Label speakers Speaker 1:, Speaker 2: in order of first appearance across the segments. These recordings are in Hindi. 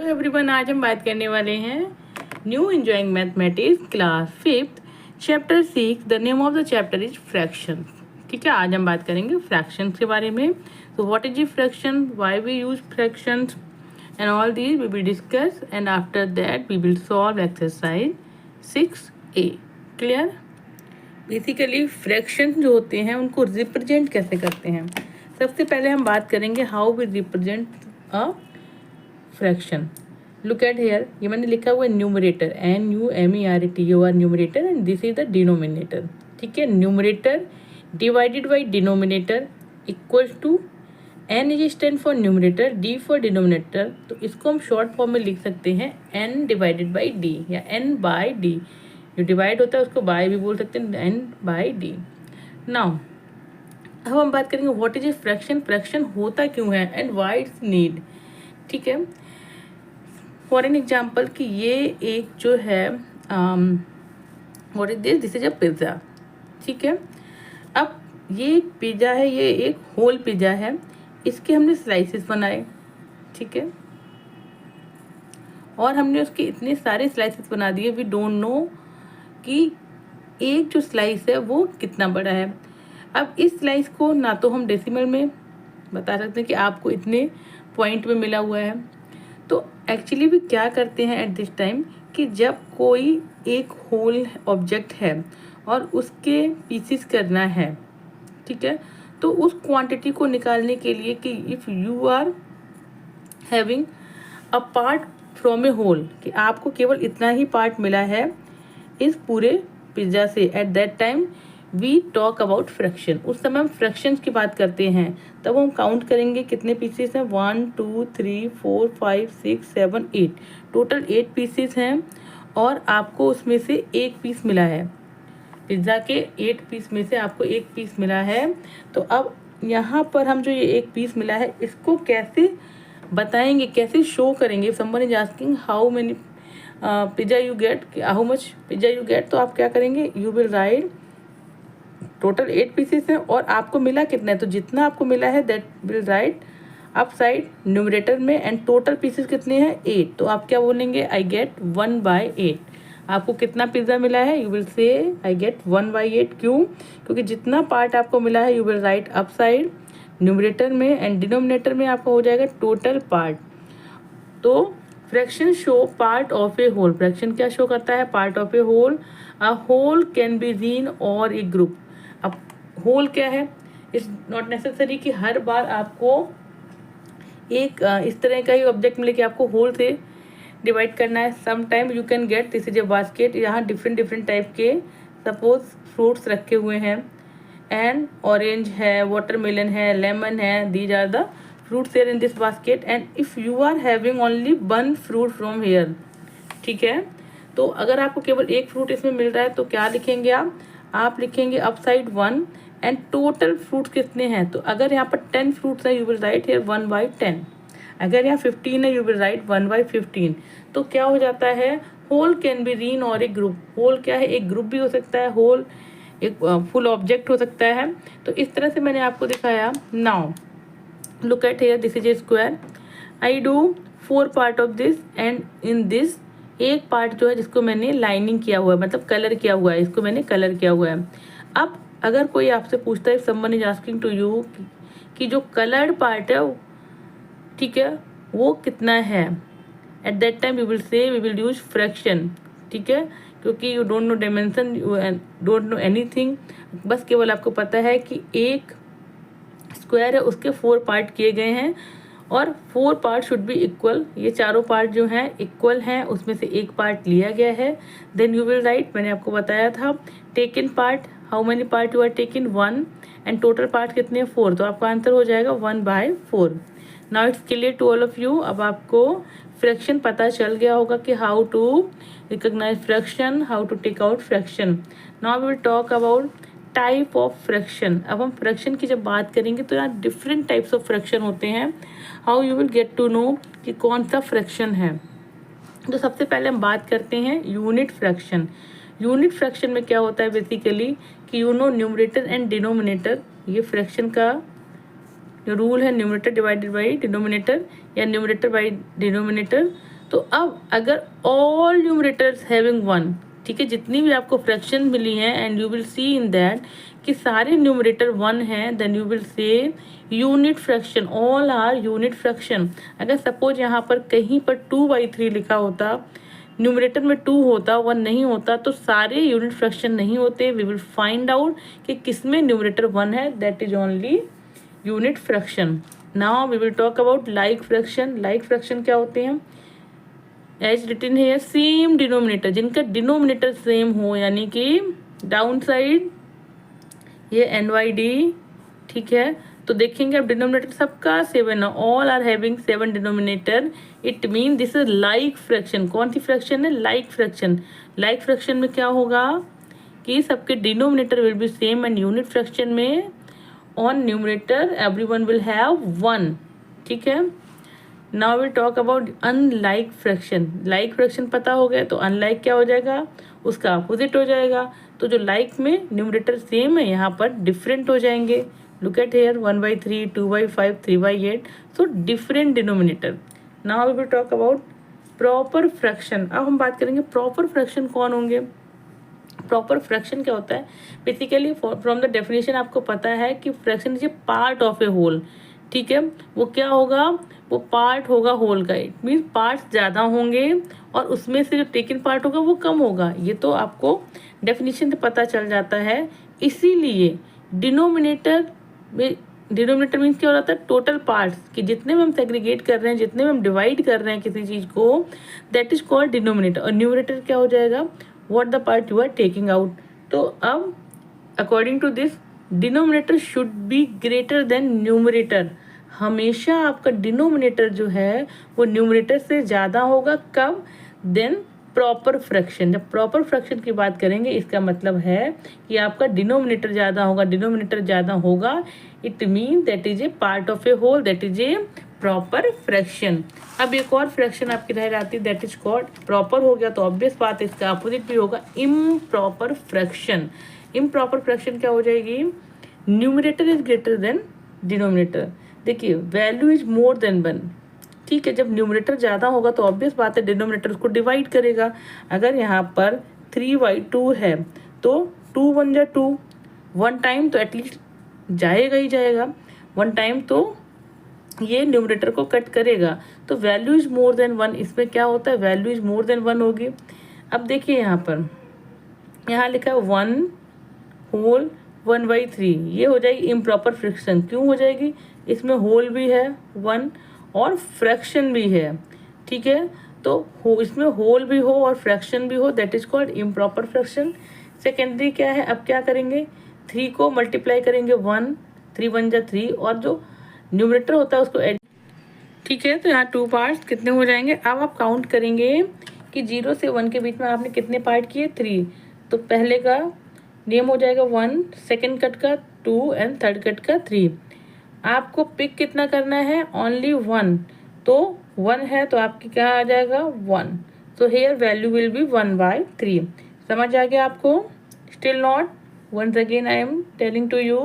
Speaker 1: हेलो एवरीवन, आज हम बात करने वाले हैं new enjoying mathematics class 5th chapter 6। The name of the chapter is fraction. ठीक है, आज हम बात करेंगे फ्रैक्शन के बारे में। तो what is the fraction, why we use fractions and all these we will discuss and after that we will solve exercise 6A। Clear. Basically fraction जो होते हैं उनको रिप्रेजेंट कैसे करते हैं। सबसे पहले हम बात करेंगे how we represent a fraction. Look at here, ये मैंने लिखा हुआ है numerator, NUMERATOR numerator and this is the denominator. ठीक है, numerator divided by denominator equal to N is stand for numerator, D for denominator. तो इसको हम शॉर्ट फॉर्म में लिख सकते हैं N डिवाइडेड बाई D या N बाई D। जो डिवाइड होता है उसको बाय भी बोल सकते हैं, N बाई D। नाउ अब हम बात करेंगे what is a fraction. Fraction होता क्यों है एंड व्हाई इट्स नीड। ठीक है, फॉर एन एग्जाम्पल कि ये एक जो है what is this is a pizza. ठीक है, अब ये एक पिज्ज़ा है, ये एक होल पिज्ज़ा है, इसके हमने स्लाइसेस बनाए। ठीक है, और हमने उसके इतने सारे स्लाइसेस बना दिए, वी डोंट नो कि एक जो स्लाइस है वो कितना बड़ा है। अब इस स्लाइस को ना तो हम डेसिमल में बता सकते हैं कि आपको इतने पॉइंट में मिला हुआ है। तो एक्चुअली भी क्या करते हैं एट दिस टाइम कि जब कोई एक होल ऑब्जेक्ट है और उसके पीसेस करना है, ठीक है, तो उस क्वांटिटी को निकालने के लिए कि if you are having a part from a whole, कि आपको केवल इतना ही पार्ट मिला है इस पूरे पिज्ज़ा से, at that time we talk about fraction. उस समय हम फ्रैक्शंस की बात करते हैं। तब हम काउंट करेंगे कितने पीसेस हैं, 1 2 3 4 5 6 7 8, टोटल 8 पीसेस हैं और आपको उसमें से एक पीस मिला है। पिज्ज़ा के 8 पीस में से आपको एक पीस मिला है। तो अब यहाँ पर हम जो ये एक पीस मिला है इसको कैसे बताएंगे, कैसे शो करेंगे। Someone is asking how many pizza you get, how much pizza you get, तो आप क्या करेंगे, you will right total 8 pieces हैं और आपको मिला कितना है, तो जितना आपको मिला है that will write up side numerator में, एंड टोटल पीसेस कितने हैं 8। तो आप क्या बोलेंगे, आई गेट 1/8। आपको कितना पिज्ज़ा मिला है, यू विल से आई गेट 1/8। क्यों, क्योंकि जितना पार्ट आपको मिला है you will write up side numerator में, एंड डिनोमिनेटर में आपका हो जाएगा टोटल पार्ट। तो fraction show part of a whole. Fraction क्या शो करता है, part of a whole. A whole can be seen or a group. अब होल क्या है, इट्स नॉट नेसेसरी कि हर बार आपको एक इस तरह का ही ऑब्जेक्ट मिले कि आपको होल से डिवाइड करना है। Some time you can get this is a basket, यहाँ डिफरेंट डिफरेंट टाइप के सपोज फ्रूट्स रखे हुए हैं, एंड ऑरेंज है, वाटरमेलन है, लेमन है, these are the fruits here in this basket, and if you are having only one fruit from here, ठीक है, तो अगर आपको केवल एक फ्रूट इसमें मिल रहा है तो क्या लिखेंगे आप लिखेंगे अपसाइड 1 एंड टोटल फ्रूट्स कितने हैं। तो अगर यहाँ पर 10 फ्रूट्स है यू विल राइट हियर 1/10, अगर यहाँ 15 है यू विल राइट 1/15। तो क्या हो जाता है, होल कैन बी रीन और एक ग्रुप। होल क्या है, एक ग्रुप भी हो सकता है, होल एक फुल ऑब्जेक्ट हो सकता है। तो इस तरह से मैंने आपको दिखाया। Now look at here, this is a square, I do 4 part of this, and in this एक पार्ट जो है जिसको मैंने लाइनिंग किया हुआ है, मतलब कलर किया हुआ है, इसको मैंने कलर किया हुआ है। अब अगर कोई आपसे पूछता है, someone is asking to you कि जो कलर्ड पार्ट है, ठीक है, वो कितना है, at that time we will say we will use fraction. ठीक है, क्योंकि you don't know dimension, you don't know anything, बस केवल आपको पता है कि एक स्क्वायर है उसके 4 पार्ट किए गए हैं और 4 पार्ट शुड बी इक्वल। ये चारों पार्ट जो हैं इक्वल हैं, उसमें से एक पार्ट लिया गया है। देन यू विल राइट, मैंने आपको बताया था taken part, how many part you are taken 1, and total part कितने हैं 4, तो आपका आंसर हो जाएगा 1/4। Now it's clear to all of you. अब आपको फ्रैक्शन पता चल गया होगा कि how to recognise fraction, how to take out fraction. Now we will talk about type of fraction. अब हम फ्रैक्शन की जब बात करेंगे तो यहाँ डिफरेंट टाइप्स ऑफ फ्रैक्शन होते हैं। How you will get to know कि कौन सा फ्रैक्शन है। तो सबसे पहले हम बात करते हैं यूनिट फ्रैक्शन। यूनिट फ्रैक्शन में क्या होता है बेसिकली कि you know numerator and denominator, ये फ्रैक्शन का जो रूल है, न्यूमरेटर डिवाइडेड बाई डिनोमिनेटर या न्यूमरेटर बाई डिनोमिनेटर, तो अब अगर ऑल न्यूमरेटर्स हैविंग 1, ठीक है, जितनी भी आपको फ्रैक्शन मिली हैं and you will see in that कि सारे न्यूमरेटर 1 हैं, then you will say unit fraction, all are unit fraction. अगर सपोज यहाँ पर कहीं पर 2/3 लिखा होता, न्यूमरेटर में 2 होता, 1 नहीं होता, तो सारे यूनिट फ्रैक्शन नहीं होते। वी विल फाइंड आउट कि किसमें न्यूमरेटर 1 है, that is only unit fraction. Now we will talk about like fraction. Like fraction क्या होते हैं? एज रिटन है सेम डिनोमिनेटर, जिनका डिनोमिनेटर सेम हो, यानी कि डाउन साइड ये NYD, ठीक है। तो देखेंगे अब डिनोमिनेटर सबका 7 है, all are having 7 denominator, it mean this is like fraction. कौन सी फ्रैक्शन है? Like fraction. लाइक फ्रैक्शन में क्या होगा कि सबके denominator will be same and unit fraction में on numerator everyone will have 1, ठीक है। Now will talk about unlike fraction. Like fraction पता हो गया, तो अनलाइक क्या हो जाएगा? उसका अपोजिट हो जाएगा। तो जो लाइक में न्यूमरेटर सेम है, यहाँ पर डिफरेंट हो जाएंगे। Look at here 1/3, 2/5, 3/8, so different denominator. Now we will talk about proper fraction. अब हम बात करेंगे प्रॉपर फ्रैक्शन कौन होंगे। प्रॉपर फ्रैक्शन क्या होता है? बेसिकली फ्रॉम द डेफिनेशन आपको पता है कि fraction is a part of a whole, ठीक है। वो क्या होगा? वो पार्ट होगा होल का। इट मीन्स पार्ट्स ज़्यादा होंगे और उसमें से जो टेकन पार्ट होगा वो कम होगा। ये तो आपको डेफिनेशन से पता चल जाता है। इसीलिए डिनोमिनेटर मीन्स क्या हो जाता है? टोटल पार्ट्स, कि जितने में हम सेग्रीगेट कर रहे हैं, जितने में हम डिवाइड कर रहे हैं किसी चीज़ को, दैट इज कॉल्ड डिनोमिनेटर। और न्यूमरेटर क्या हो जाएगा? What the part you are taking out. तो अब according to this denominator should be greater than numerator. हमेशा आपका डिनोमिनेटर जो है वो न्यूमरेटर से ज़्यादा होगा। कब? Then proper fraction. जब प्रॉपर फ्रैक्शन की बात करेंगे, इसका मतलब है कि आपका डिनोमिनेटर ज़्यादा होगा। डिनोमिनेटर ज़्यादा होगा, it mean that is a part of a whole, that is a proper fraction. अब एक और फ्रैक्शन आपकी रह जाती है, दैट इज कॉल्ड, प्रॉपर हो गया तो ऑब्वियस बात है इसका अपोजिट भी होगा, इम्प्रॉपर फ्रैक्शन। इम्प्रॉपर फ्रैक्शन क्या हो जाएगी? Numerator is greater than denominator. देखिए वैल्यू इज मोर देन 1, ठीक है। जब न्यूमरेटर ज़्यादा होगा तो ऑब्वियस बात है डिनोमिनेटर उसको डिवाइड करेगा। अगर यहाँ पर 3/2 है तो 2 1 जा 2, 1 टाइम तो एटलीस्ट जाएगा ही जाएगा, 1 टाइम तो ये न्यूमरेटर को कट करेगा। तो वैल्यू इज मोर देन 1, इसमें क्या होता है? वैल्यू इज मोर देन 1 होगी। अब देखिए यहाँ लिखा है 1 होल 1/3, ये हो जाएगी इम्प्रॉपर फ्रैक्शन। क्यों हो जाएगी? इसमें होल भी है 1 और फ्रैक्शन भी है, ठीक है। तो इसमें होल भी हो और फ्रैक्शन भी हो, that is called improper fraction. Secondary क्या है? अब क्या करेंगे? 3 को मल्टीप्लाई करेंगे 1, 3 1 जा 3, और जो न्यूमरेटर होता है उसको एड, ठीक है। तो यहाँ 2 पार्ट्स कितने हो जाएंगे? अब आप काउंट करेंगे कि 0 से 1 के बीच में आपने कितने पार्ट किए? 3। तो पहले का नेम हो जाएगा 1, सेकेंड कट का 2 एंड थर्ड कट का 3। आपको पिक कितना करना है? ओनली 1। तो 1 है तो आपकी क्या आ जाएगा? 1। So here value will be 1/3। समझ आ गया आपको? Still not? Once again I am telling to you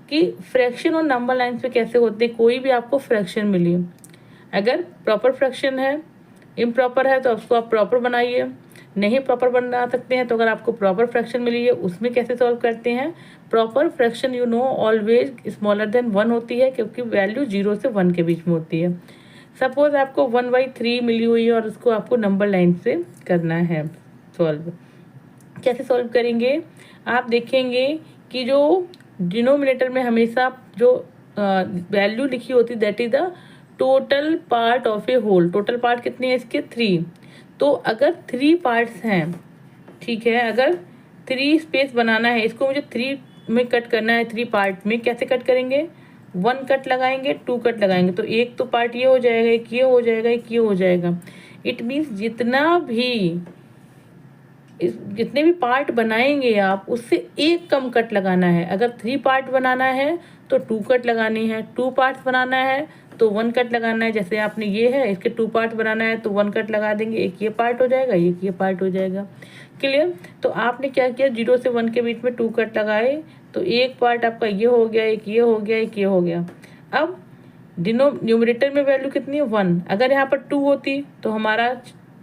Speaker 1: कि फ्रैक्शन और नंबर लाइन्स पे कैसे होते हैं। कोई भी आपको फ्रैक्शन मिली, अगर प्रॉपर फ्रैक्शन है, इम्प्रॉपर है तो उसको आप प्रॉपर बनाइए। नहीं प्रॉपर बना सकते हैं तो अगर आपको प्रॉपर फ्रैक्शन मिली है उसमें कैसे सॉल्व करते हैं? Proper fraction you know always smaller than 1 होती है, क्योंकि वैल्यू 0 से 1 के बीच में होती है। सपोज आपको 1/3 मिली हुई है और उसको आपको नंबर लाइन से करना है सॉल्व। कैसे सॉल्व करेंगे? आप देखेंगे कि जो डिनोमिनेटर में हमेशा जो वैल्यू लिखी होती है that is the total part of a whole. Total part कितने हैं इसके? 3। तो अगर 3 पार्ट्स हैं, ठीक है, अगर 3 स्पेस बनाना है, इसको मुझे 3 में कट करना है, 3 पार्ट में कैसे कट करेंगे? 1 कट लगाएंगे, 2 कट लगाएंगे, तो एक तो पार्ट ये हो जाएगा, एक ये हो जाएगा, एक ये हो जाएगा। इट मीन्स जितने भी पार्ट बनाएंगे आप, उससे एक कम कट लगाना है। अगर 3 पार्ट बनाना है तो 2 कट लगानी है, 2 पार्ट्स बनाना है तो 1 कट लगाना है। जैसे आपने ये है, इसके 2 पार्ट बनाना है तो 1 कट लगा देंगे, एक ये पार्ट हो जाएगा, एक ये पार्ट हो जाएगा। क्लियर? तो आपने क्या किया? 0 से 1 के बीच में 2 कट लगाए, तो एक पार्ट आपका ये हो गया, एक ये हो गया, एक ये हो गया। अब न्यूमरेटर में वैल्यू कितनी है 1। अगर यहाँ पर 2 होती तो हमारा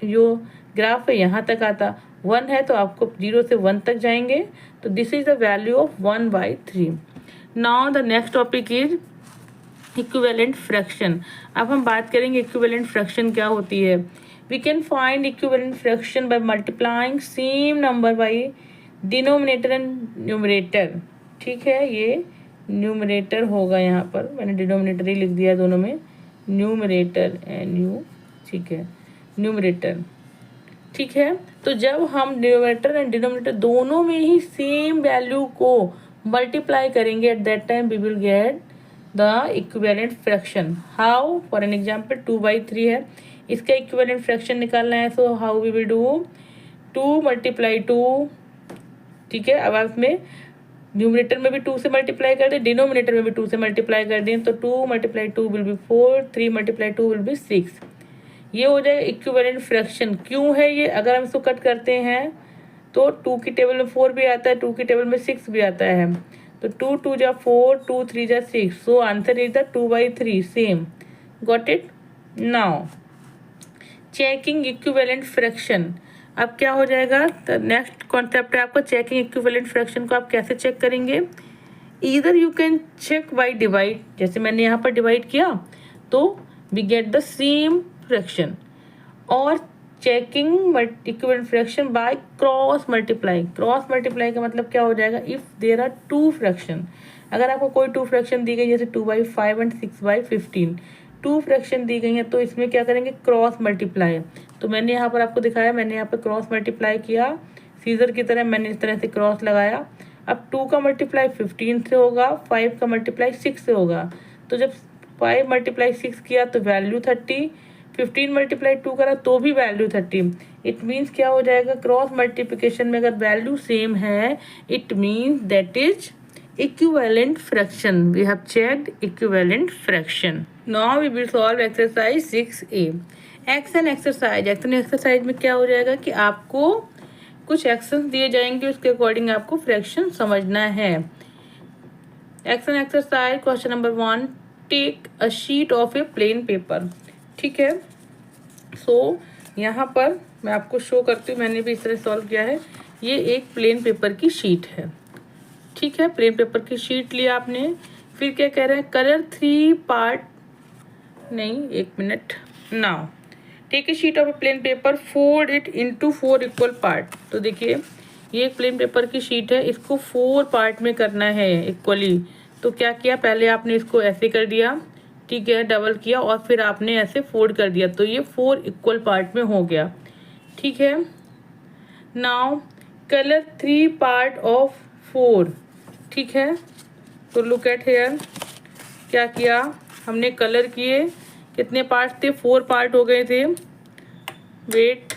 Speaker 1: जो ग्राफ है यहाँ तक आता, 1 है तो आपको 0 से 1 तक जाएंगे। तो this is the value of 1/3। Now the next topic is equivalent fraction. अब हम बात करेंगे इक्विवेलेंट फ्रैक्शन क्या होती है। We can find equivalent fraction by multiplying same number by denominator and numerator. ठीक है, ये न्यूमरेटर होगा, यहाँ पर मैंने डिनोमिनेटर ही लिख दिया दोनों में, न्यूमरेटर NU, ठीक है, न्यूमरेटर। ठीक है, तो जब हम न्यूमरेटर एंड डिनोमिनेटर दोनों में ही सेम वैल्यू को मल्टीप्लाई करेंगे, at that time we will get the equivalent fraction. How? For an example 2/3 है, इसका इक्विवेलेंट फ्रैक्शन निकालना है। So how we will do, 2 × 2। ठीक है, अब आप इसमें न्यूमरेटर में भी 2 से मल्टीप्लाई कर दें, डिनोमिनेटर में भी 2 से मल्टीप्लाई कर दें, तो 2 × 2 विल बी 4, 3 × 2 विल बी 6। ये हो जाएगा इक्विवेलेंट फ्रैक्शन। क्यों है ये? अगर हम इसको कट करते हैं तो 2 की टेबल में 4 भी आता है, 2 की टेबल में 6 भी आता है, तो 2 2 जा 4, 2 3 जा 6। So answer is the 2/3 same. Got it? Now checking equivalent fraction. अब क्या हो जाएगा, तो नेक्स्ट कॉन्सेप्ट है आपका चेकिंग इक्विवेलेंट फ्रैक्शन को आप कैसे चेक करेंगे। Either you can check by divide, जैसे मैंने यहाँ पर डिवाइड किया तो we get the same fraction, और checking equivalent fraction by cross multiply. Cross multiply का मतलब क्या हो जाएगा, इफ़ देयर आर 2 फ्रैक्शन, अगर आपको कोई 2 फ्रैक्शन दी गई जैसे 2/5 एंड 6/15, 2 फ्रैक्शन दी गई हैं, तो इसमें क्या करेंगे, क्रॉस मल्टीप्लाई। तो मैंने यहाँ पर आपको दिखाया, मैंने यहाँ पर क्रॉस मल्टीप्लाई किया, सीजर की तरह मैंने इस तरह से क्रॉस लगाया। अब 2 का मल्टीप्लाई 15 से होगा, 5 का मल्टीप्लाई 6 से होगा, तो जब 5 × 6 किया तो वैल्यू 30, 15 × 2 करा तो भी वैल्यू 30। इट मीन्स क्या हो जाएगा, क्रॉस मल्टीप्लिकेशन में अगर वैल्यू सेम है, it means that is equivalent fraction. We have checked equivalent fraction. Now we will solve exercise 6A. Action exercise. Action exercise में क्या हो जाएगा कि आपको कुछ एक्शंस दिए जाएंगे, उसके अकॉर्डिंग आपको फ्रैक्शन समझना है। Action exercise question number 1, take a sheet of a plain paper. ठीक है, सो यहाँ पर मैं आपको शो करती हूँ, मैंने भी इस तरह सॉल्व किया है। ये एक प्लेन पेपर की शीट है। ठीक है, प्लेन पेपर की शीट लिया आपने, फिर क्या कह रहे हैं, कलर 3 पार्ट, नहीं 1 minute, now take a sheet of a plain paper, fold it into 4 equal part. तो देखिए ये एक प्लेन पेपर की शीट है, इसको 4 पार्ट में करना है इक्वली। तो क्या किया, पहले आपने इसको ऐसे कर दिया, ठीक है, डबल किया, और फिर आपने ऐसे फोल्ड कर दिया, तो ये 4 इक्वल पार्ट में हो गया। ठीक है, नाउ कलर 3 पार्ट ऑफ 4। ठीक है, तो लुक एट हेयर, क्या किया हमने, कलर किए, कितने पार्ट थे, 4 पार्ट हो गए थे। वेट,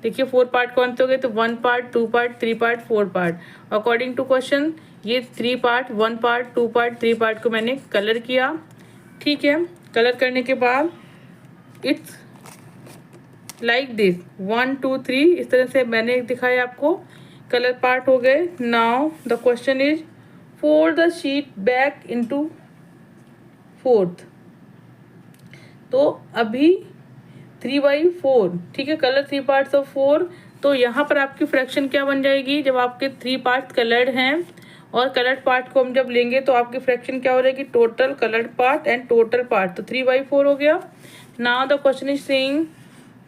Speaker 1: देखिए 4 पार्ट कौन से हो गए, तो 1 part, 2 part, 3 part, 4 part. According to question ये 3 पार्ट, 1 पार्ट, 2 पार्ट, 3 पार्ट को मैंने कलर किया। ठीक है, कलर करने के बाद इट्स लाइक दिस, 1 2 3 इस तरह से मैंने दिखाया आपको, कलर पार्ट हो गए। Now the question is fold the sheet back into 4th। तो अभी 3/4, ठीक है, कलर 3 पार्ट्स ऑफ 4, तो यहाँ पर आपकी फ्रैक्शन क्या बन जाएगी, जब आपके 3 पार्ट कलर्ड हैं और कलर्ड पार्ट को हम जब लेंगे तो आपकी फ्रैक्शन क्या हो जाएगी, total coloured part and total part, तो 3/4 हो गया। Now the question is saying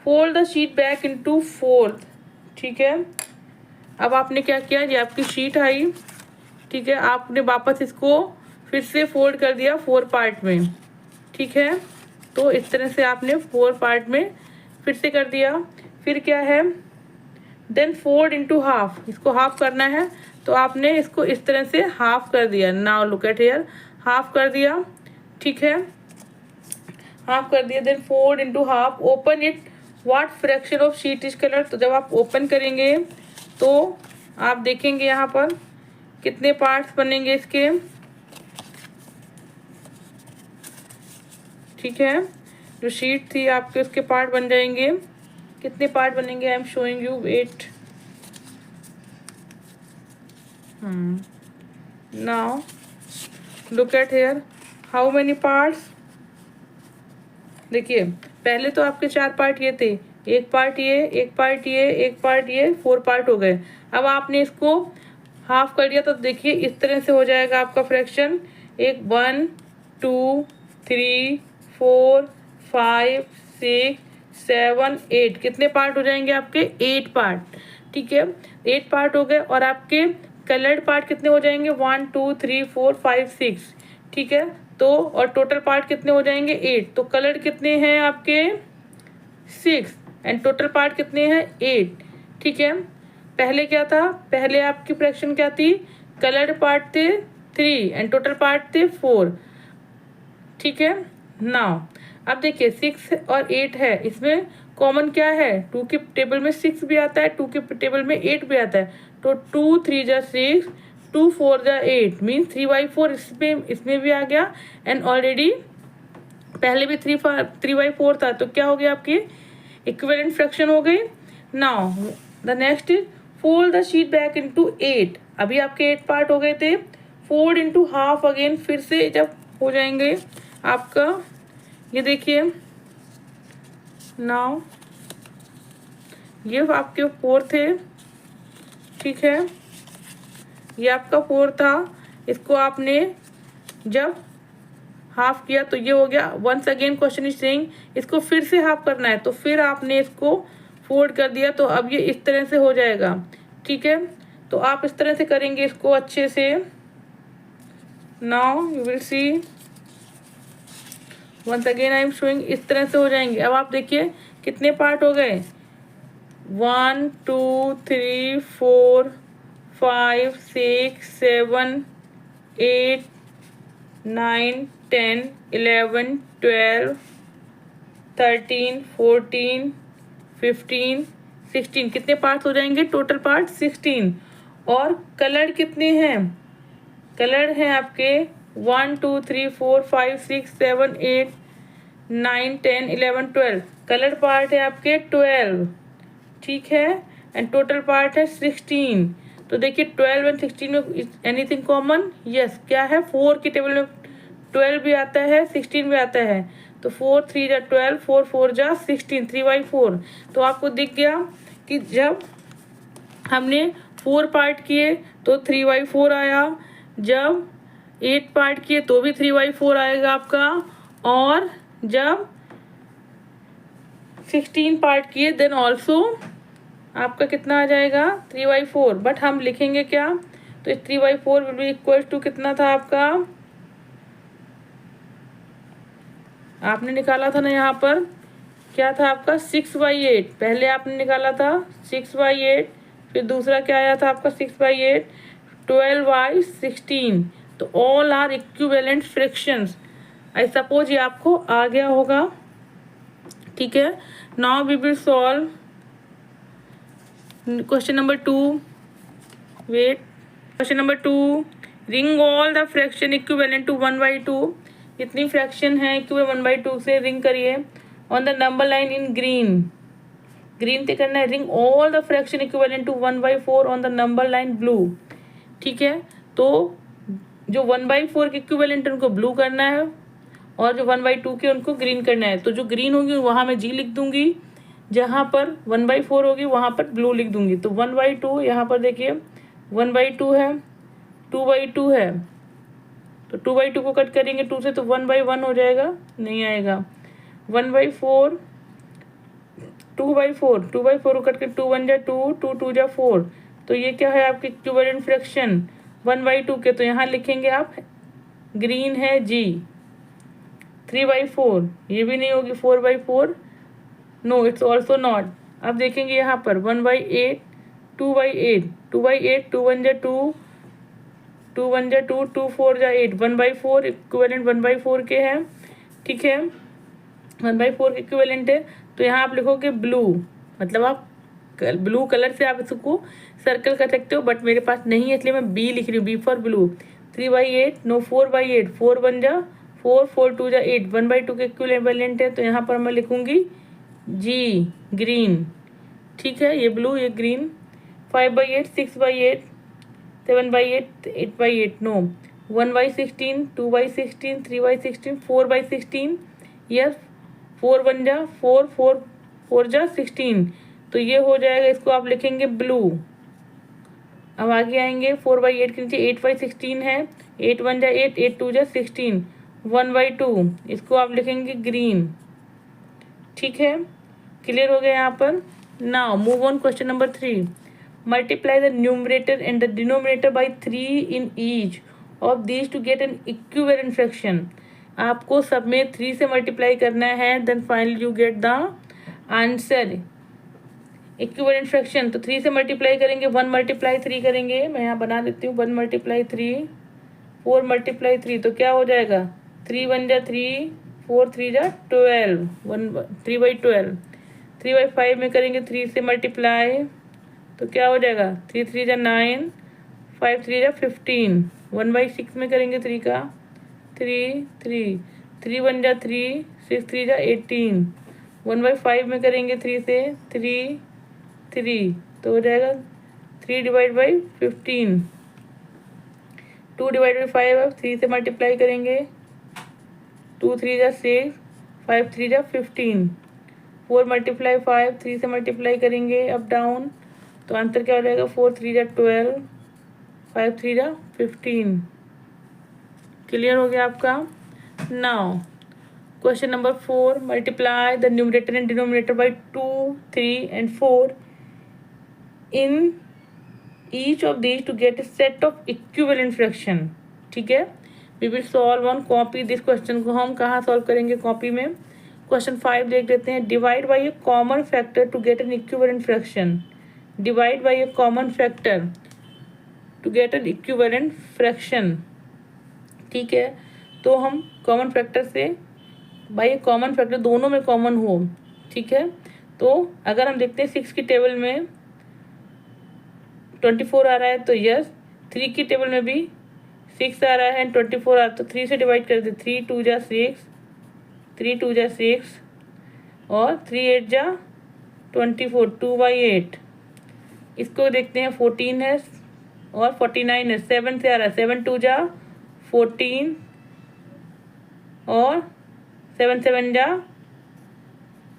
Speaker 1: fold the sheet back into 4th। ठीक है, अब आपने क्या किया, ये आपकी शीट आई, ठीक है, आपने वापस इसको फिर से फोल्ड कर दिया 4 पार्ट में। ठीक है, तो इस तरह से आपने 4 पार्ट में फिर से कर दिया। फिर क्या है, देन फोल्ड इनटू हाफ, इसको हाफ करना है, तो आपने इसको इस तरह से हाफ कर दिया। Now look at here, half कर दिया। ठीक है, हाफ कर दिया, then fold into half, open it, what fraction of sheet is colour. तो जब आप ओपन करेंगे तो आप देखेंगे यहाँ पर कितने पार्ट्स बनेंगे इसके। ठीक है, जो शीट थी आपके उसके पार्ट बन जाएंगे, कितने पार्ट बनेंगे, I am showing you, wait, now look at here, how many parts, देखिए पहले तो आपके 4 पार्ट ये थे, एक पार्ट ये, एक पार्ट ये, एक पार्ट ये, 4 पार्ट हो गए। अब आपने इसको हाफ कर दिया तो देखिए इस तरह से हो जाएगा आपका फ्रैक्शन। एक 1 2 3 4 5 6 7 8 कितने पार्ट हो जाएंगे आपके? 8 पार्ट। ठीक है, 8 पार्ट हो गए। और आपके कलर्ड पार्ट कितने हो जाएंगे? 1 2 3 4 5 6। ठीक है, तो और टोटल पार्ट कितने हो जाएंगे? 8। तो कलर्ड कितने हैं आपके? 6 एंड टोटल पार्ट कितने हैं? 8। ठीक है, पहले क्या था? पहले आपकी फ्रैक्शन क्या थी? कलर्ड पार्ट थे 3 एंड टोटल पार्ट थे 4। ठीक है, नाउ अब देखिए 6 और 8 है, इसमें कॉमन क्या है? 2 के टेबल में 6 भी आता है, 2 के टेबल में 8 भी आता है। तो 2 3 जा 6, 2 4 जा 8 मीन 3/4 इसमें भी आ गया। एंड ऑलरेडी पहले भी 3/4 था, तो क्या हो गया आपकी? इक्विवेलेंट फ्रैक्शन हो गई। Now the next is fold the sheet back into 8। अभी आपके 8 पार्ट हो गए थे, फोल्ड इनटू हाफ अगेन, फिर से जब हो जाएंगे आपका, ये देखिए नाउ ये आपके 4 थे। ठीक है, ये आपका 4 था, इसको आपने जब हाफ किया तो ये हो गया। Once again question is saying इसको फिर से हाफ करना है, तो फिर आपने इसको फोल्ड कर दिया, तो अब ये इस तरह से हो जाएगा। ठीक है, तो आप इस तरह से करेंगे इसको अच्छे से। Now you will see once again I am showing, इस तरह से हो जाएंगे। अब आप देखिए कितने पार्ट हो गए? 1 2 3 4 5 6 7 8 9 10 11 12 13 14 15 16 कितने पार्ट्स हो जाएंगे? Total part 16। और कलर कितने हैं? कलर हैं आपके 1 2 3 4 5 6 7 8 9 10 11 12। कलर पार्ट है आपके 12। ठीक है, एंड टोटल पार्ट है 16। तो देखिए 12 एंड 16 में एनीथिंग कॉमन? यस, क्या है? 4 की टेबल में 12 भी आता है, 16 भी आता है। तो 4 3 जा 12, 4 4 जा 16, 3/4। तो आपको दिख गया कि जब हमने 4 पार्ट किए तो 3/4 आया, जब 8 पार्ट किए तो भी 3/4 आएगा आपका, और जब 16 पार्ट किए देन ऑल्सो आपका कितना आ जाएगा? 3/4। बट हम लिखेंगे क्या? तो इस 3/4 विल बी इक्वल टू कितना था आपका? आपने निकाला था ना यहाँ पर, क्या था आपका? 6/8। पहले आपने निकाला था 6/8, फिर दूसरा क्या आया था आपका? 6/8, 12/16। तो all are equivalent fractions. I suppose ये आपको आ गया होगा। ठीक है, now we will solve question number 2। Wait, question number 2, ring all the fraction equivalent to 1/2। कितनी फ्रैक्शन है इक्विवेलेंट 1/2 से? रिंग करिए on the number line in green. Green पे करना है। Ring all the fraction equivalent to 1/4 on the number line blue. ठीक है, तो जो 1/4 के इक्विवेलेंट है उनको ब्लू करना है, और जो 1/2 के उनको ग्रीन करना है। तो जो ग्रीन होगी वहाँ मैं जी लिख दूंगी, जहाँ पर 1/4 होगी वहाँ पर ब्लू लिख दूंगी। तो 1/2 यहाँ पर देखिए 1/2 है, 2/2 है, तो 2/2 को कट करेंगे 2 से तो 1/1 हो जाएगा, नहीं आएगा। 1/4, 2/4, 2/4 को कट कर 2 1 जा 2, 2 2 जा 4। तो ये क्या है आपके इक्विवेलेंट फ्रैक्शन 1/2 के। तो यहाँ लिखेंगे आप ग्रीन है जी। 3/4 ये भी नहीं होगी, 4/4 नो इट्स ऑल्सो नॉट। अब देखेंगे यहाँ पर 1/8, 2/8, 2/8, 2 1 जा 2, 2 1 जा 2, 2 4 जा 8, 1/4 इक्विवेलेंट 1/4 के हैं। ठीक है, 1/4 के इक्विवेलेंट है। तो यहाँ आप लिखोगे ब्लू, मतलब आप ब्लू कलर से आप इसको सर्कल कर सकते हो, बट मेरे पास नहीं है इसलिए मैं बी लिख रही हूँ, बी फॉर ब्लू। 3/8 नो 4/8, 4 1 जा 4, 4 2 जा 8, 1/2 के इक्विवेलेंट है। तो यहाँ पर मैं लिखूंगी जी ग्रीन। ठीक है, ये ब्लू ये ग्रीन। 5/8, 6/8, 7/8, 8/8 नो, 1/16, 2/16, 3/16, 4/16, यस 4 1 जा 4, 4 4 जा 16, तो ये हो जाएगा, इसको आप लिखेंगे ब्लू। अब आगे आएंगे 4/8 के नीचे 8/16 है, 8 1 जा 8, 8 2 जा 16, 1/2, इसको आप लिखेंगे ग्रीन। ठीक है, क्लियर हो गया यहाँ पर। Now move on question number 3। Multiply the numerator and the denominator by 3 in each of these to get an equivalent fraction. आपको सब में 3 से मल्टीप्लाई करना है, then finally you get the answer equivalent fraction. तो 3 से मल्टीप्लाई करेंगे, 1 मल्टीप्लाई 3 करेंगे, मैं यहाँ बना देती हूँ, 1 मल्टीप्लाई 3, 4 मल्टीप्लाई 3, तो क्या हो जाएगा, 3 1 जा 3, 4 3 जा 12, 3/12। 3/5 में करेंगे 3 से मल्टीप्लाई, तो क्या हो जाएगा, 3 3 जा 9, 5 3 जा 15। 1/6 में करेंगे 3 का, 3 3, 3 1 जा 3, 6 3 जा 18। 1/5 में करेंगे 3 से 3 3, तो हो जाएगा 3/15। 2/5 अब 3 से मल्टीप्लाई करेंगे, 2 3 जा 6, 5 3 जा 15। 4 मल्टीप्लाई 5, 3 से मल्टीप्लाई करेंगे अप डाउन, तो आंसर क्या हो जाएगा, 4 3 जा 12, 5 3 जा 15। क्लियर हो गया आपका। Now question number 4, multiply the numerator and denominator by 2 3 and 4 in each of these to get a set of equivalent fraction. ठीक है, we will solve on copy this question को हम कहाँ सॉल्व करेंगे, कॉपी में। क्वेश्चन 5 देख लेते हैं। Divide by a common factor to get an equivalent fraction. Divide by a common factor to get an equivalent fraction. ठीक है, तो हम कॉमन फैक्टर से, बाई कॉमन फैक्टर दोनों में कॉमन हो। ठीक है, तो अगर हम देखते हैं 6 की टेबल में 24 आ रहा है तो यस, 3 की टेबल में भी 6 आ रहा है एंड 24 आ रहा है, तो 3 से डिवाइड कर दे, 3 2 जा 6, 3 2 जा 6 और 3 8 जा 24, 2/8। इसको देखते हैं 14 है और 49 है, 7 से आ रहा है, 7 2 जा 14 और 7 7 जा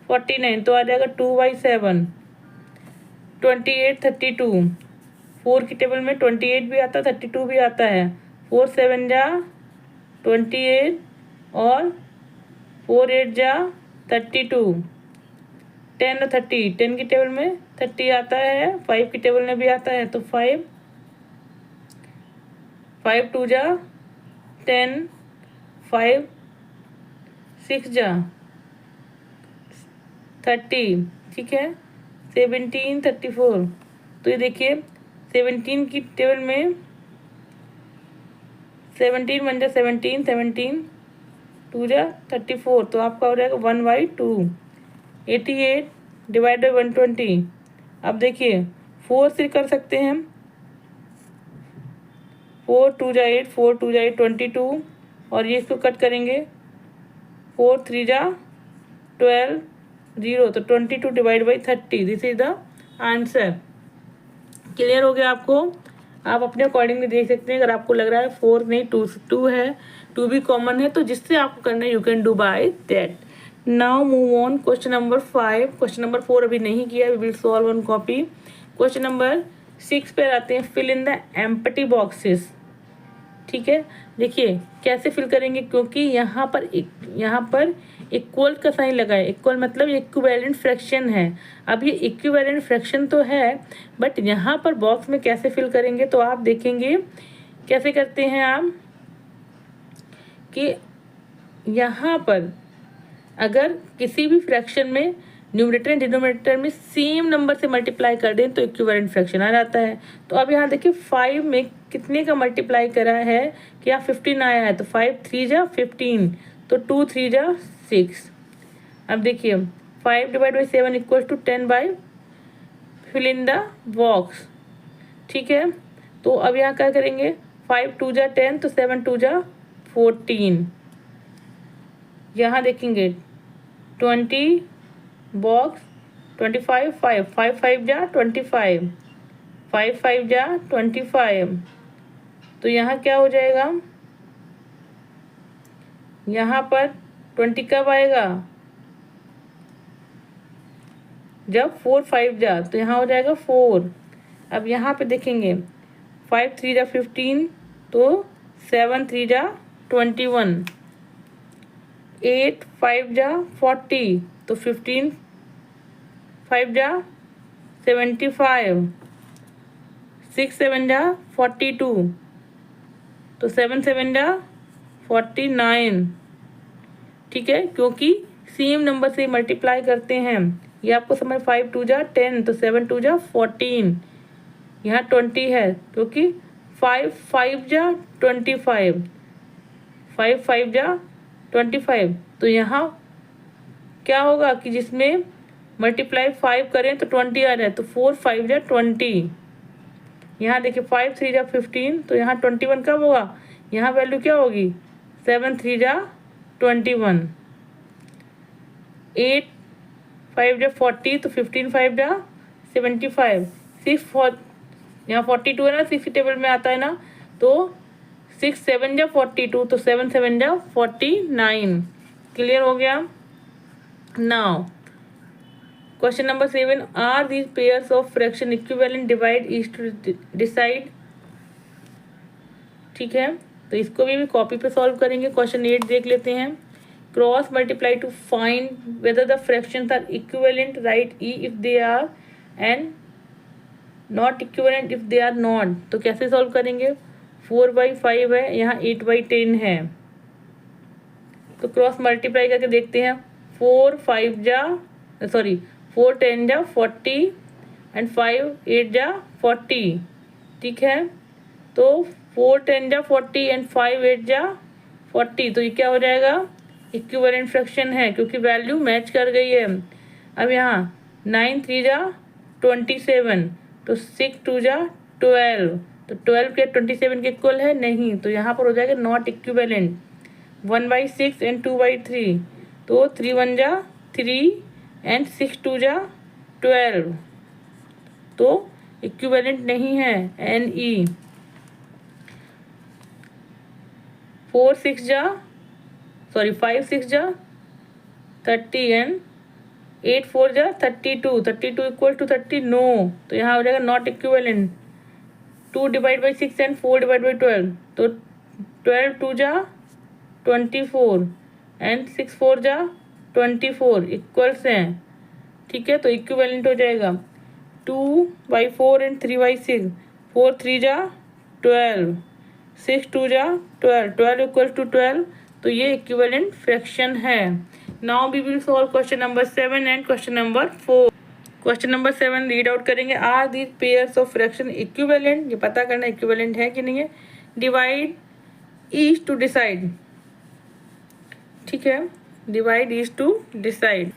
Speaker 1: 49, तो आ जाएगा 2/7। 28 32, 4 की टेबल में 28 भी आता है, 32 भी आता है, 4 7 जा 28 और 4 8 जा 32, 10 30, 10 की टेबल में 30 आता है, 5 की टेबल में भी आता है, तो 5 5 2 जा 10, 5 6 जा 30। ठीक है, 17 34, तो ये देखिए 17 की टेबल में 17 1 जा 17, 17 2 जा 34, तो आपका हो जाएगा 1/2। 88 डिवाइड बाई 120। अब देखिए 4 से कर सकते हैं हम, 4 2 जा 8, 4 2 जा 8 22, और ये इसको कट करेंगे, 4 3 जा 12 0, तो 22 divide by 30, this is the answer. Clear हो गया आपको। आप अपने अकॉर्डिंगली देख सकते हैं, अगर आपको लग रहा है 4 नहीं 2 है, 2 भी कॉमन है, तो जिससे आपको करना है you can do by that. Now move on question number 5। Question number 4 अभी नहीं किया, we will solve on copy. Question number 6 पर आते हैं, fill in the empty boxes. ठीक है, देखिए कैसे फिल करेंगे, क्योंकि यहाँ पर इक्वल का साइन लगा है। इक्वल मतलब इक्विवेलेंट फ्रैक्शन है। अब ये इक्विवेलेंट फ्रैक्शन तो है, बट यहाँ पर बॉक्स में कैसे फिल करेंगे, तो आप देखेंगे कैसे करते हैं आप, कि यहाँ पर अगर किसी भी फ्रैक्शन में न्यूमरेटर एंड डिनोमिनेटर में सेम नंबर से मल्टीप्लाई कर दें तो इक्विवेलेंट फ्रैक्शन आ जाता है। तो अब यहाँ देखिए 5 में कितने का मल्टीप्लाई करा है, कि यहाँ 15 आया है, तो 5 3 जा 15, तो 2 3 जा 6। अब देखिए 5 divide by 7 equal to 10/, fill in the box. ठीक है, तो अब यहाँ क्या करेंगे, 5 2 जा 10, तो 7 2 जा 14। यहाँ देखेंगे 20 बॉक्स 25 5 5 5 जा 25, 5 5 जा 25, तो यहाँ क्या हो जाएगा, यहाँ पर 20 कब आएगा, जब 4 5 जा तो यहाँ हो जाएगा 4। अब यहाँ पे देखेंगे 5 3 जा 15 तो 7 3 जा 21, 8 5 जा 40 तो 15 5 जा 75, 6 7 जा 42 तो 7 7 जा 49। ठीक है, क्योंकि सेम नंबर से मल्टीप्लाई करते हैं। ये आपको समझ 5 2 जा 10 तो 7 2 जा 14, यहाँ 20 है क्योंकि 5 5 जा 25, 5 5 जा 25 तो यहाँ क्या होगा कि जिसमें मल्टीप्लाई 5 करें तो 20 आ जाए तो 4 5 जा 20। यहाँ देखिए 5 3 जा 15 तो यहाँ 21 कब होगा, यहाँ वैल्यू क्या होगी 7 3 जा 21, 8 5 जा 40 तो 15 5 जा 75, 6 4 यहाँ 42 है ना, 6 टेबल में आता है ना, तो 6 7 जा 42 तो 7 7 जा 49। क्लियर हो गया। Now question number 7, are these pairs of fraction equivalent, divide each to decide. ठीक है, तो इसको भी कॉपी पे सॉल्व करेंगे। क्वेश्चन 8 देख लेते हैं। Cross multiply to find whether the fractions are equivalent, write E if they are and not equivalent if they are not. तो कैसे सॉल्व करेंगे, 4/5 है, यहाँ 8/10 है, तो क्रॉस मल्टीप्लाई करके देखते हैं। 4 10 जा 40 एंड 5 8 जा 40। ठीक है, तो 4 10 जा 40 एंड 5 8 जा 40 तो ये क्या हो जाएगा, इक्विवेलेंट फ्रैक्शन है क्योंकि वैल्यू मैच कर गई है। अब यहाँ 9 3 जा 27 तो 6 2 जा 12 तो 12 के 27 के इक्वल है नहीं, तो यहाँ पर हो जाएगा नॉट इक्विवेलेंट। 1/6 एंड 2/3 तो 3 1 जा 3 एंड 6 2 जा 12 तो इक्विवेलेंट नहीं है, NE। 5 6 जा 30 एंड 8 4 जा 32 इक्वल टू 30 नो, तो यहाँ हो जाएगा नॉट इक्विवेलेंट। 2/6 एंड 4/12 तो 12 2 जा 24 एंड 6 4 जा 24 इक्वल्स हैं। ठीक है, तो इक्विवेलेंट हो जाएगा 2/4 एंड 3/6, 4 3 जा 12, 6 2 जा 12 इक्वल टू 12 तो ये इक्विवेलेंट फ्रैक्शन है। Now we will solve question number 7 and question number 4। Question number 7 read out करेंगे। Are these pairs of fraction equivalent, ये पता करना इक्विवेलेंट है कि नहीं है। Divide each to decide. ठीक है, divide each to decide.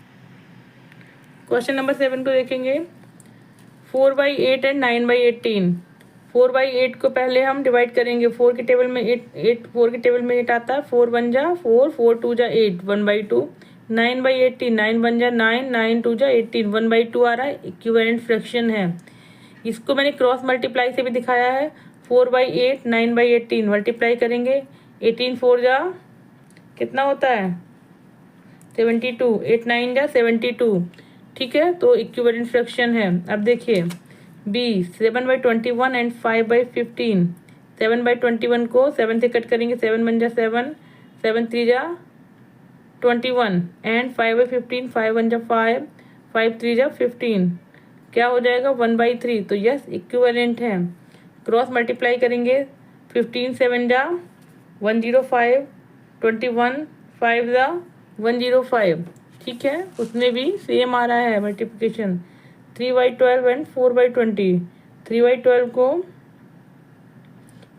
Speaker 1: Question number 7 को देखेंगे। 4/8 एंड 9/18। 4/8 को पहले हम डिवाइड करेंगे। 4 के टेबल में 8 आता है। 4 1 जा 4, 4 2 जा 8, 1/2। 9/18, 9 1 जा 9, 9 2 जा 18, 1/2 आ रहा है, इक्विवेलेंट फ्रैक्शन है। इसको मैंने क्रॉस मल्टीप्लाई से भी दिखाया है। 4/8 9/18 मल्टीप्लाई करेंगे। 18 4 जा कितना होता है 72, 8 9 जा 72। ठीक है, तो इक्विवेलेंट फ्रैक्शन है। अब देखिए बी 7/21 एंड 5/15। 7/21 को 7 से कट करेंगे। 7 1 जा 7, 7 3 जा 21 एंड 5/15, 5 1 जा 5, 5 3 जा 15 क्या हो जाएगा 1/3। तो यस इक्विवेलेंट है। क्रॉस मल्टीप्लाई करेंगे। 15 7 जा 105, 21 5 जा 105। ठीक है, उसमें भी सेम आ रहा है मल्टीप्लिकेशन। 3/12 एंड 4/20। 3/12 को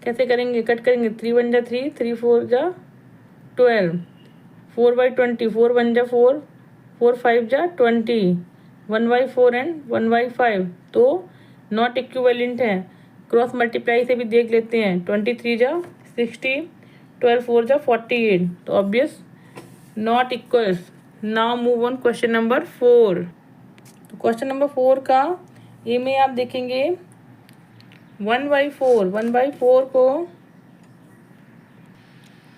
Speaker 1: कैसे करेंगे, कट करेंगे। 3 1 जा 3, 3 4 जा 12, 4/20, 4 1 जा 4, 4 5 जा 20, 1/4 एंड 1/5 तो नॉट इक्विवेलेंट है। क्रॉस मल्टीप्लाई से भी देख लेते हैं। 23 जा 60, 12 4 जा 48 तो obvious not equals. Now move on question number 4। तो क्वेश्चन नंबर 4 का ए में आप देखेंगे 1/4। 1/4 को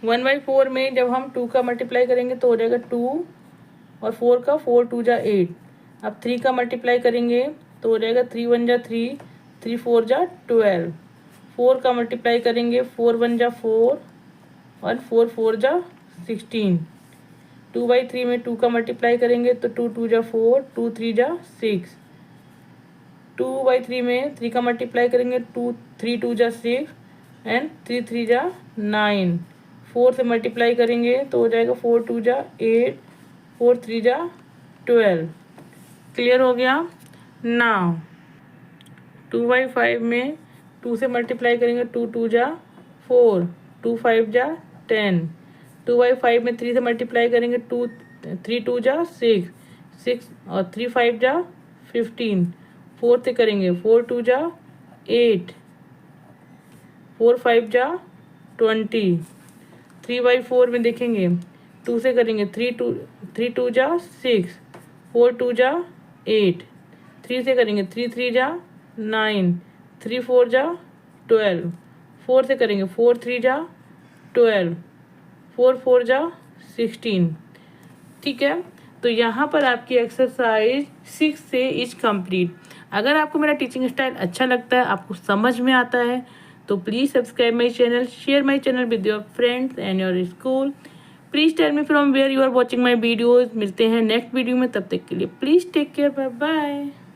Speaker 1: 1/4 में जब हम 2 का मल्टीप्लाई करेंगे तो हो जाएगा 2 और 4 का 4 2 जा 8। अब 3 का मल्टीप्लाई करेंगे तो हो जाएगा 3 1 जा 3, 3 4 जा 12। 4 का मल्टीप्लाई करेंगे 4 1 जा 4 और 4 4 जा 16। 2/3 में 2 का मल्टीप्लाई करेंगे तो 2 2 जा 4, 2 3 जा 6। 2/3 में 3 का मल्टीप्लाई करेंगे 2 3 2 जा 6 एंड 3 3 जा 9। 4 से मल्टीप्लाई करेंगे तो हो जाएगा 4 2 जा 8, 4 3 जा 12। क्लियर हो गया। नाउ 2/5 में 2 से मल्टीप्लाई करेंगे 2 2 जा 4, 2 5 जा 10। 2/5 में 3 से मल्टीप्लाई करेंगे 3 2 जा 6, 6 और 3 5 जा 15। 4 से करेंगे 4 2 जा 8, 4 5 जा 20। 3/4 में देखेंगे 2 से करेंगे 3 2 जा 6, 4 2 जा 8। 3 से करेंगे 3 3 जा 9, 3 4 जा 12। 4 से करेंगे 4 3 जा 12, 4 4 जा 16। ठीक है, तो यहाँ पर आपकी एक्सरसाइज 6 से इज कंप्लीट। अगर आपको मेरा टीचिंग स्टाइल अच्छा लगता है, आपको समझ में आता है, तो please subscribe my channel, share my channel with your friends and your school. Please tell me from where you are watching my videos. मिलते हैं नेक्स्ट वीडियो में, तब तक के लिए please take care, bye bye.